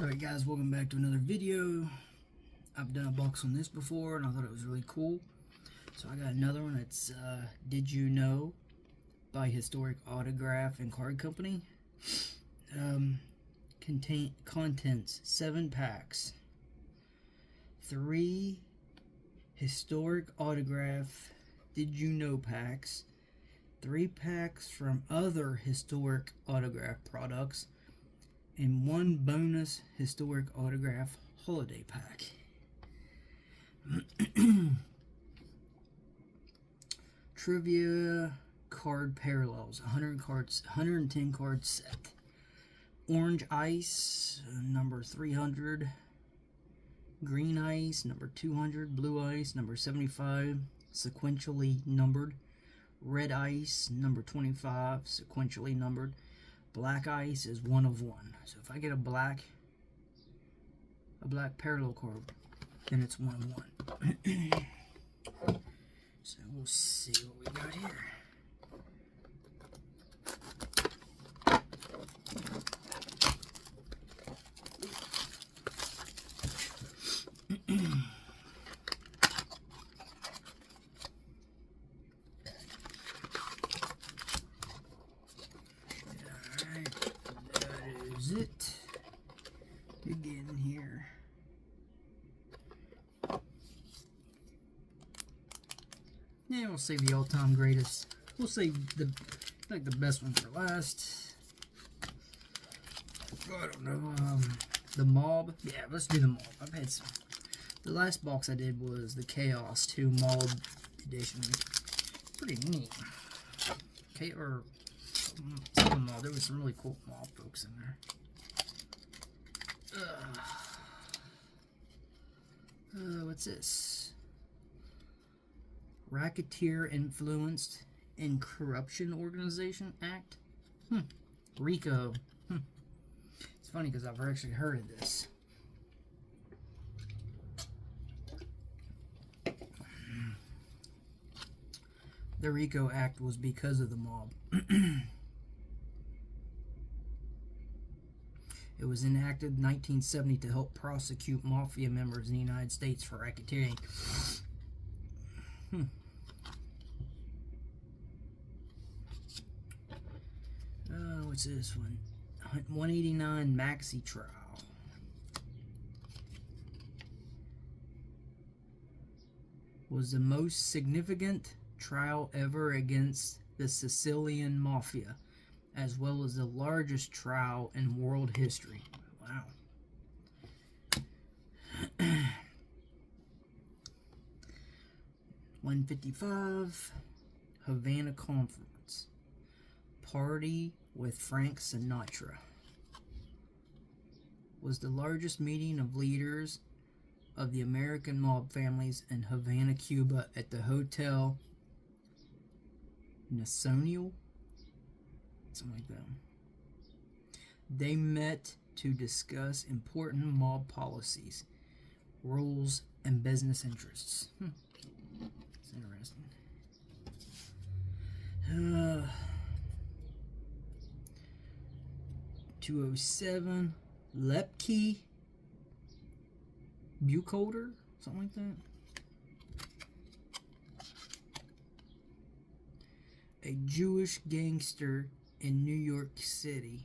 Alright guys, welcome back to another video. I've done a box on this before and I thought it was really cool. So I got another one. It's Did You Know by Historic Autograph and Card Company. Contents 7 packs. 3 Historic Autograph Did You Know packs. 3 packs from other Historic Autograph products. And 1 bonus Historic Autograph holiday pack. Trivia card parallels, 110 card set. Orange Ice, number 300. Green Ice, number 200. Blue Ice, number 75, sequentially numbered. Red Ice, number 25, sequentially numbered. Black Ice is 1 of 1. So if I get a black parallel card, then it's 1 of 1. So we'll see what we got here. It begin here. Yeah, we'll save the all-time greatest. We'll save the best one for last. I don't know. The Mob. Yeah, let's do the Mob. I've had some. The last box I did was the Chaos 2 Mob edition. Pretty neat. Okay, or some Mob. There was some really cool Mob folks in there. What's this? Racketeer Influenced in Corruption Organization Act? RICO. It's funny because I've actually heard of this. The RICO Act was because of the Mob. It was enacted in 1970 to help prosecute mafia members in the United States for racketeering. What's this one? 189 Maxi Trial. Was the most significant trial ever against the Sicilian Mafia, as well as the largest trial in world history. Wow. $155. Havana Conference. Party with Frank Sinatra. Was the largest meeting of leaders of the American mob families in Havana, Cuba at the Hotel Nacional. Something like that. They met to discuss important mob policies, rules, and business interests. It's interesting. 207 Lepke Buchholder, something like that. A Jewish gangster in New York City,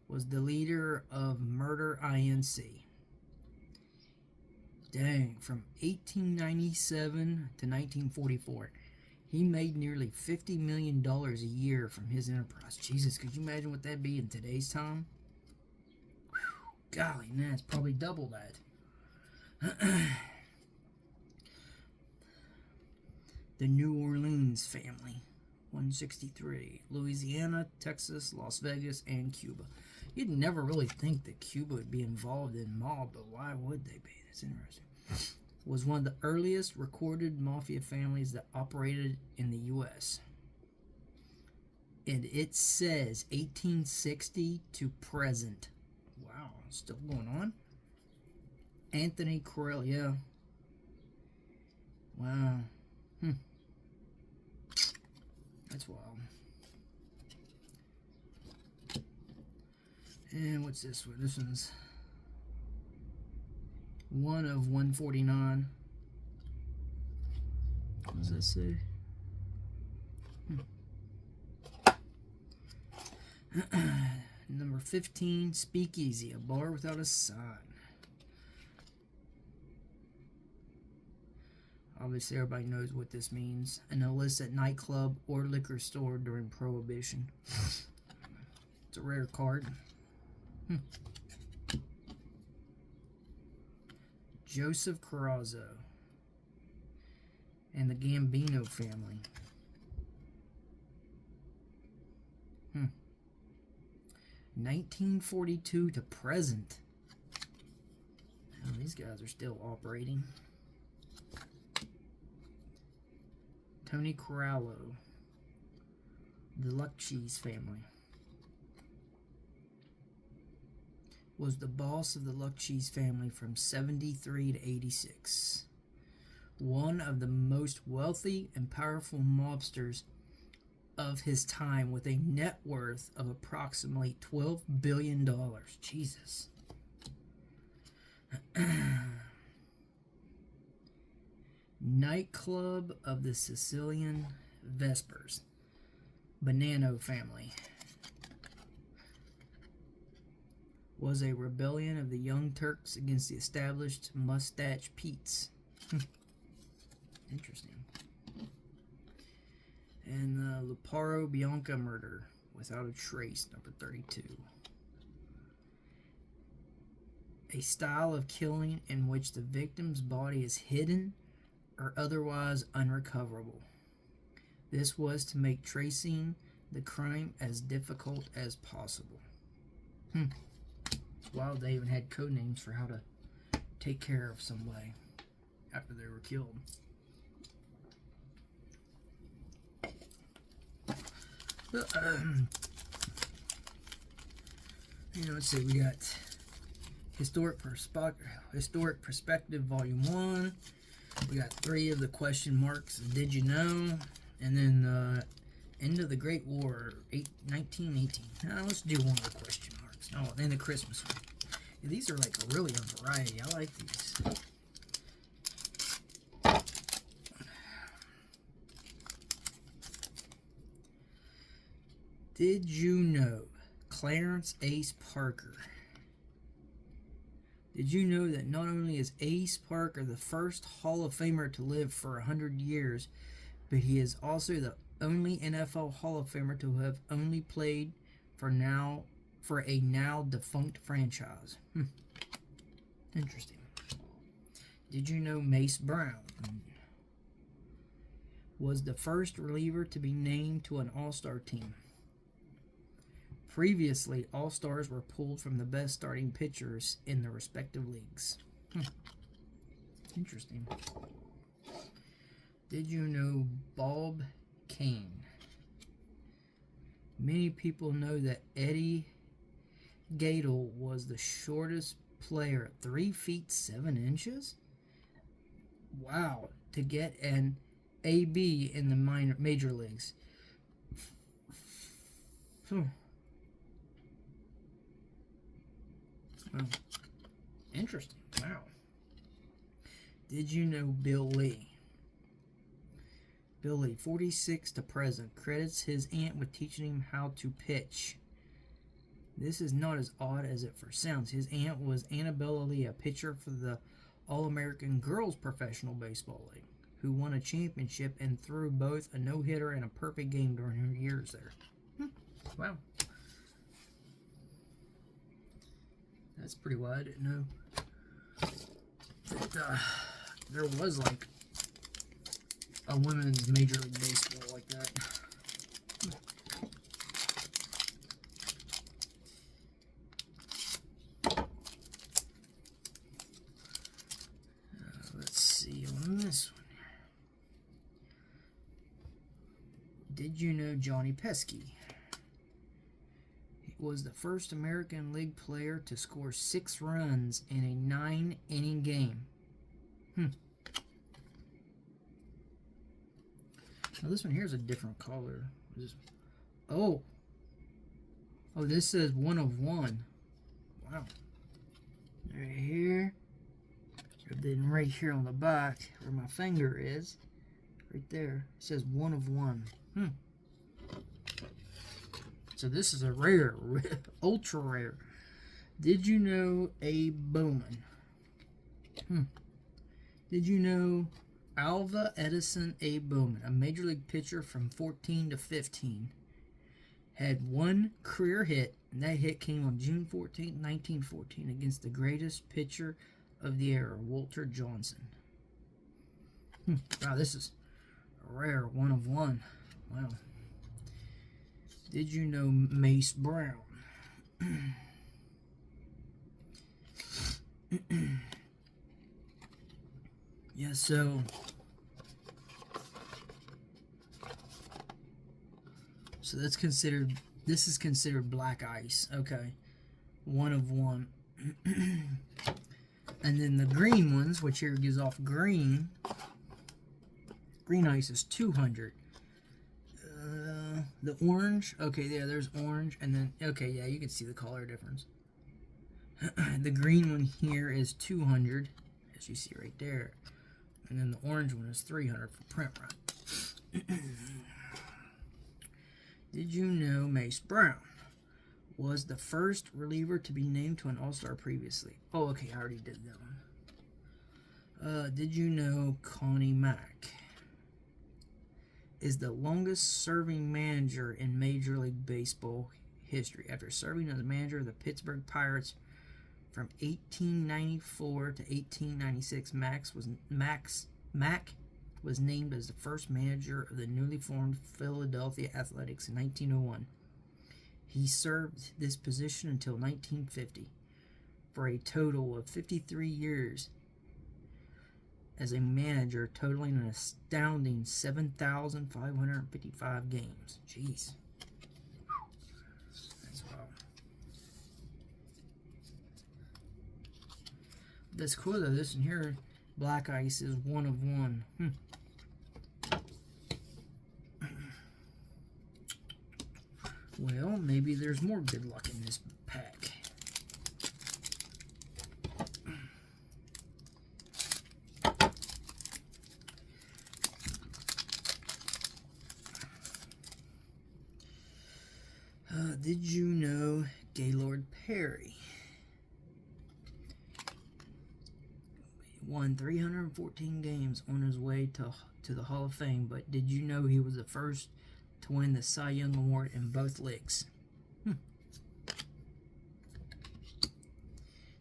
was the leader of Murder Inc. Dang, from 1897 to 1944. He made nearly $50 million a year from his enterprise. Jesus, could you imagine what that'd be in today's time? Whew, golly, man, it's probably double that. The New Orleans family. 163. Louisiana, Texas, Las Vegas, and Cuba. You'd never really think that Cuba would be involved in mob, but why would they be? That's interesting. Was one of the earliest recorded mafia families that operated in the U.S. And it says 1860 to present. Wow, still going on. Anthony Corell, yeah. Wow. That's wild. And what's this one? This one's 1 of 149. What does that say? Number 15, Speakeasy, a bar without a sign. Obviously, everybody knows what this means. An illicit nightclub or liquor store during Prohibition. It's a rare card. Joseph Carrazzo and the Gambino family. 1942 to present. Oh, these guys are still operating. Tony Corallo, the Luckcheese family. Was the boss of the Luckcheese family from 73 to 86. One of the most wealthy and powerful mobsters of his time, with a net worth of approximately $12 billion. Jesus. Nightclub of the Sicilian Vespers. Bonanno family. Was a rebellion of the Young Turks against the established Mustache Pete's. Interesting. And the Luparo Bianca murder without a trace, number 32. A style of killing in which the victim's body is hidden or otherwise unrecoverable. This was to make tracing the crime as difficult as possible. It's wild they even had code names for how to take care of somebody after they were killed. Let's see, we got Historic Perspective Volume 1. We got 3 of the question marks, Did You Know? And then End of the Great War, 1918. Now let's do one of the question marks. Oh, and then the Christmas one. Yeah, these are like really a variety. I like these. Did you know Clarence Ace Parker? Did you know that not only is Ace Parker the first Hall of Famer to live for 100 years, but he is also the only NFL Hall of Famer to have only played for a now defunct franchise? Interesting. Did you know Mace Brown was the first reliever to be named to an All-Star team? Previously, All-Stars were pulled from the best starting pitchers in their respective leagues. Interesting. Did you know Bob Kane? Many people know that Eddie Gaedel was the shortest player at 3 feet 7 inches. Wow, to get an AB in the major leagues. Oh, interesting. Wow. Did you know Bill Lee? Bill Lee, 46 to present, credits his aunt with teaching him how to pitch. This is not as odd as it first sounds. His aunt was Annabella Lee, a pitcher for the All-American Girls Professional Baseball League, who won a championship and threw both a no-hitter and a perfect game during her years there. Wow. That's pretty wild. I didn't know that there was like a women's Major League Baseball like that. Let's see on this one. Did you know Johnny Pesky was the first American League player to score 6 runs in a 9-inning game? Now this one here is a different color. Oh, this says 1 of 1. Wow. Right here. right here on the back where my finger is, right there, it says 1 of 1. So this is a rare, ultra rare. Did you know Abe Bowman? Did you know Alva Edison Abe Bowman, a major league pitcher from 14 to 15, had one career hit, and that hit came on June 14, 1914, against the greatest pitcher of the era, Walter Johnson. Wow, this is a rare 1 of 1. Wow. Did you know Mace Brown? Yeah, so that's considered, this is considered black ice. Okay. 1 of 1. And then the green ones, which here gives off green. Green ice is 200. The orange, okay, yeah, there's orange, and then, okay, yeah, you can see the color difference. The green one here is 200, as you see right there. And then the orange one is 300 for print run. Did you know Mace Brown was the first reliever to be named to an All-Star previously? Oh, okay, I already did that one. Did you know Connie Mack is the longest serving manager in Major League Baseball history? After serving as manager of the Pittsburgh Pirates from 1894 to 1896, Mack was named as the first manager of the newly formed Philadelphia Athletics in 1901. He served this position until 1950, for a total of 53 years as a manager, totaling an astounding 7,555 games. Jeez. That's wild. That's cool though. This in here, black ice is 1 of 1. Well, maybe there's more good luck in this pack. Did you know Gaylord Perry won 314 games on his way to the Hall of Fame, but did you know he was the first to win the Cy Young Award in both leagues?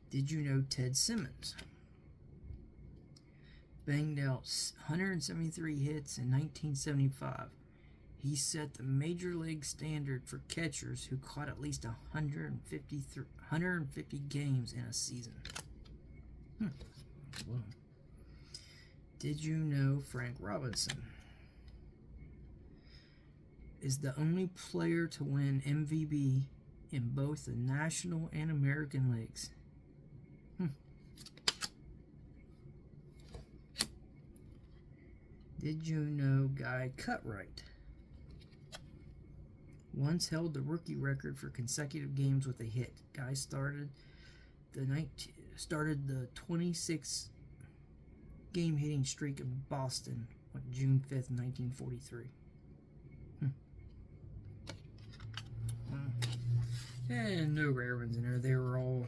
Did you know Ted Simmons banged out 173 hits in 1975? He set the major league standard for catchers who caught at least 150 games in a season. Wow. Did you know Frank Robinson is the only player to win MVP in both the National and American leagues? Did you know Guy Cutright once held the rookie record for consecutive games with a hit? Guy started the 26 game hitting streak in Boston on June 5th, 1943. And no rare ones in there. They were all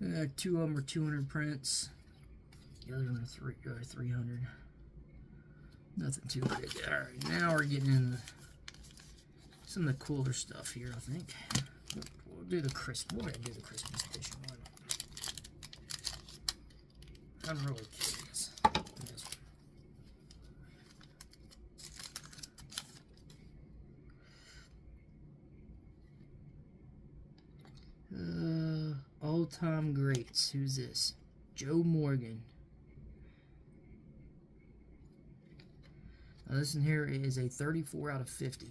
2 of them are 200 prints. The other one are 300. Nothing too crazy. Alright, now we're getting into some of the cooler stuff here, I think. We'll do the Christmas. We're going to do the Christmas edition one. I'm really curious. All-time greats. Who's this? Joe Morgan. Now this in here is a 34 out of 50.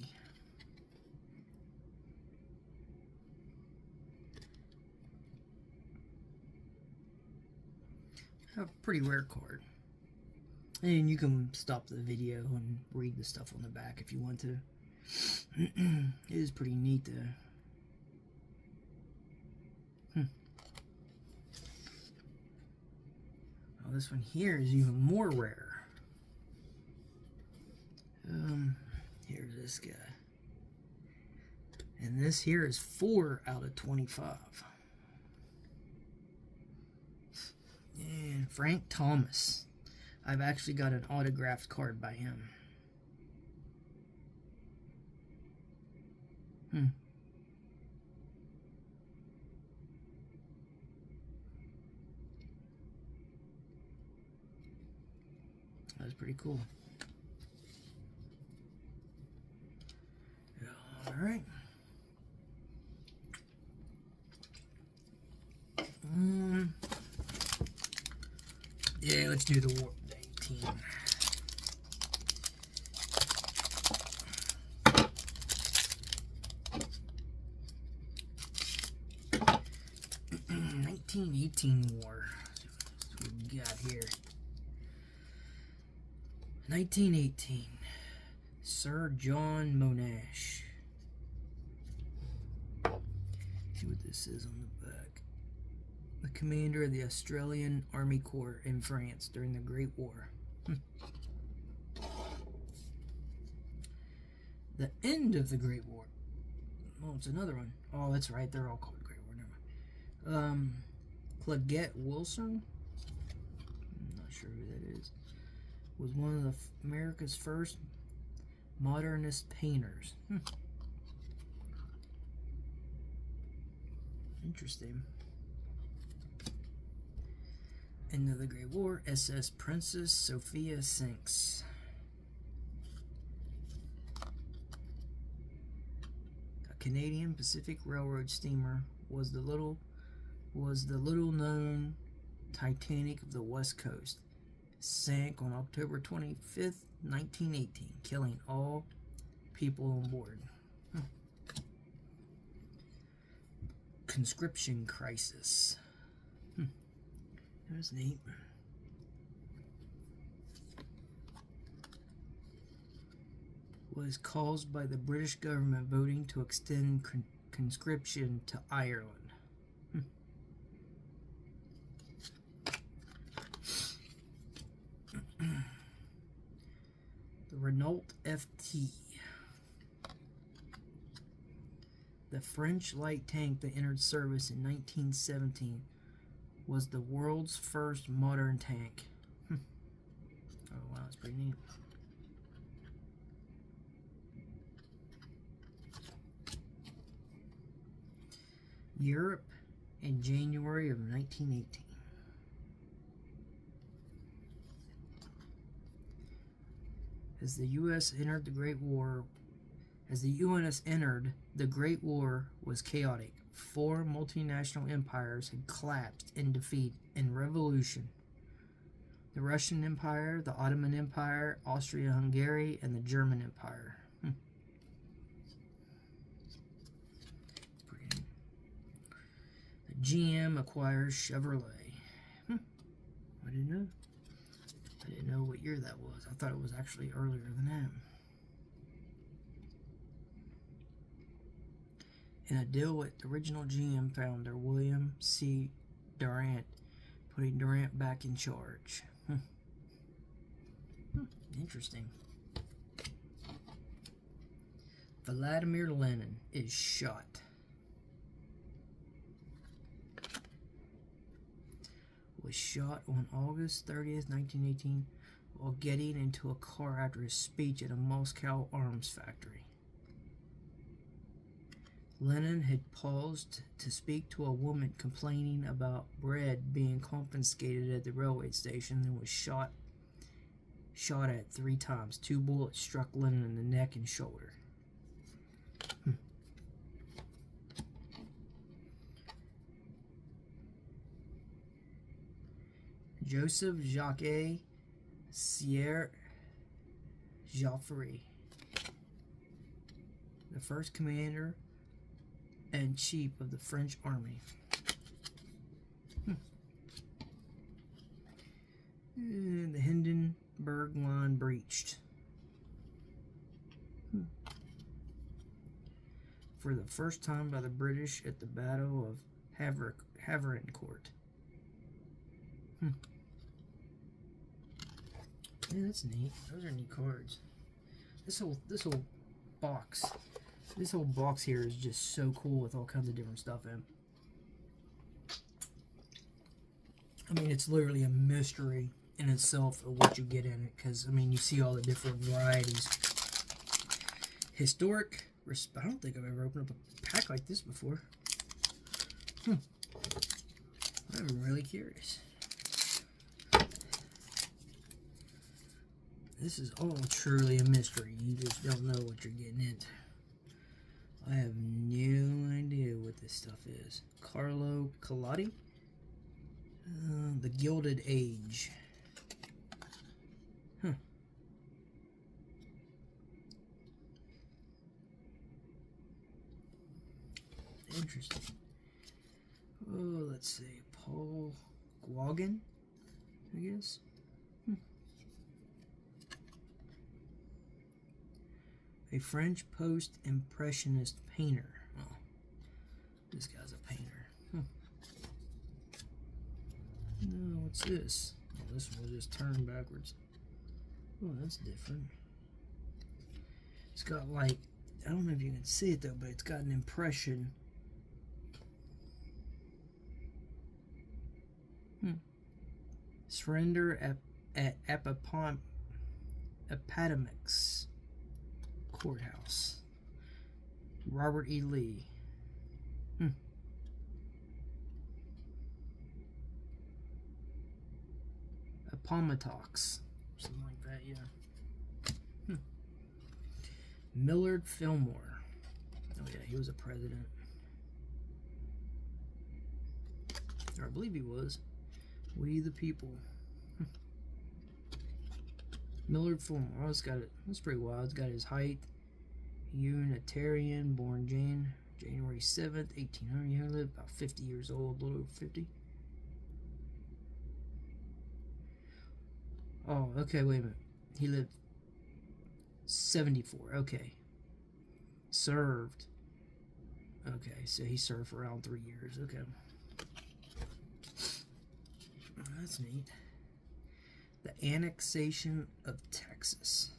A pretty rare card. And you can stop the video and read the stuff on the back if you want to. It is pretty neat though. Oh, this one here is even more rare. Here's this guy. And this here is 4 out of 25. And Frank Thomas. I've actually got an autographed card by him. That's pretty cool. All right. Yeah, let's do the Warp 19. War. That's what we got here. 1918. Sir John Monash. See what this is on the back. The commander of the Australian Army Corps in France during the Great War. The end of the Great War. Oh, it's another one. Oh, that's right. They're all called Great War. Never mind. Claggett Wilson. I'm not sure who that is. Was one of America's first modernist painters. Interesting. End of the Great War. SS Princess Sophia sinks. A Canadian Pacific Railroad steamer was the little known Titanic of the West Coast. Sank on October 25th, 1918, killing all people on board. Conscription crisis. That's neat. Was caused by the British government voting to extend conscription to Ireland. The Renault FT. The French light tank that entered service in 1917 was the world's first modern tank. Oh wow, that's pretty neat. Europe in January of 1918. As the U.S. entered the Great War, the Great War was chaotic. 4 multinational empires had collapsed in defeat and revolution. The Russian Empire, the Ottoman Empire, Austria-Hungary, and the German Empire. The GM acquires Chevrolet. I didn't know. I didn't know what year that was. I thought it was actually earlier than that. In a deal with the original GM founder, William C. Durant, putting Durant back in charge. Interesting. Vladimir Lenin is shot. Was shot on August 30th, 1918, while getting into a car after his speech at a Moscow arms factory. Lenin had paused to speak to a woman complaining about bread being confiscated at the railway station and was shot at 3 times. 2 bullets struck Lenin in the neck and shoulder. Joseph Jacques Sieur Joffre, the first commander and chief of the French army. And the Hindenburg Line breached. For the first time by the British at the Battle of Havrincourt. Yeah, that's neat. Those are neat cards. This whole box, this whole box here is just so cool with all kinds of different stuff in. I mean, it's literally a mystery in itself of what you get in it, because I mean, you see all the different varieties. Historic. I don't think I've ever opened up a pack like this before. I'm really curious. This is all truly a mystery. You just don't know what you're getting into. I have no idea what this stuff is. Carlo Collodi? The Gilded Age. Huh. Interesting. Oh, let's see. Paul Gauguin, I guess. A French post-impressionist painter. Oh, this guy's a painter. No, what's this? Oh, this one will just turn backwards. Oh, that's different. It's got like, I don't know if you can see it though, but it's got an impression. Surrender at Appomattox Courthouse. Robert E. Lee. Appomattox. Something like that, yeah. Millard Fillmore. Oh yeah, he was a president. Or I believe he was. We the people. Millard Fillmore. Oh, it's got it. That's pretty wild. It's got his height. Unitarian, born January 7th, 1800. He lived about 50 years old, a little over 50. Oh, okay, wait a minute. He lived 74. Okay. Served. Okay, so he served for around 3 years. Okay. That's neat. The annexation of Texas.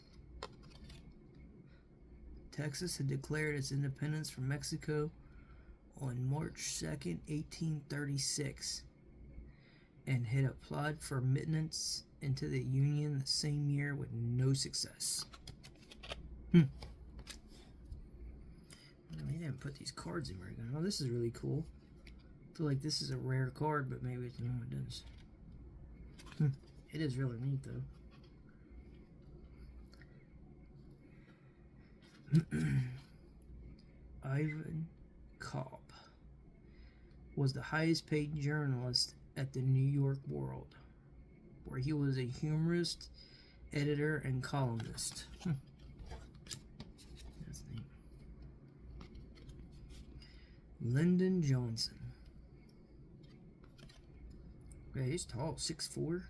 Texas had declared its independence from Mexico on March 2nd, 1836, and had applied for admittance into the Union the same year with no success. They didn't put these cards in very good. Oh, this is really cool. I feel like this is a rare card, but maybe it's no, it does. It is really neat, though. Ivan Cobb was the highest paid journalist at the New York World, where he was a humorist, editor, and columnist. That's neat. Lyndon Johnson. Okay, he's tall, 6'4".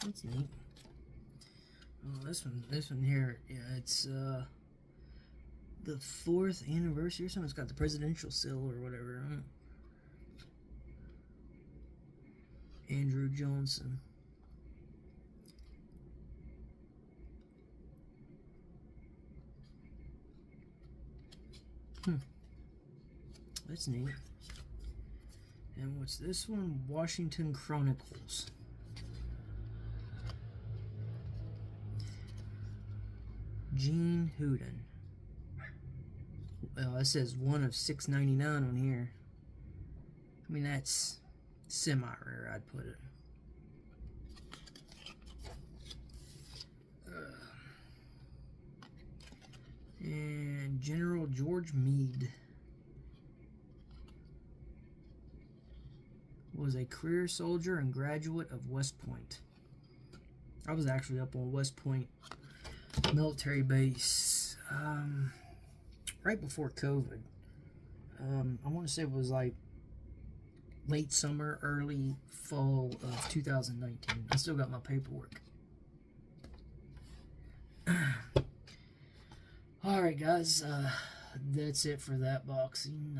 That's neat. Oh, this one here, yeah, it's the 4th anniversary or something. It's got the presidential seal or whatever. Andrew Johnson. That's neat. And what's this one? Washington Chronicles. Gene Houdan. Well, it says one of 699 on here. I mean, that's semi-rare, I'd put it. And General George Meade was a career soldier and graduate of West Point. I was actually up on West Point military base right before COVID. I want to say it was like late summer, early fall of 2019. I still got my paperwork. Alright guys, that's it for that boxing.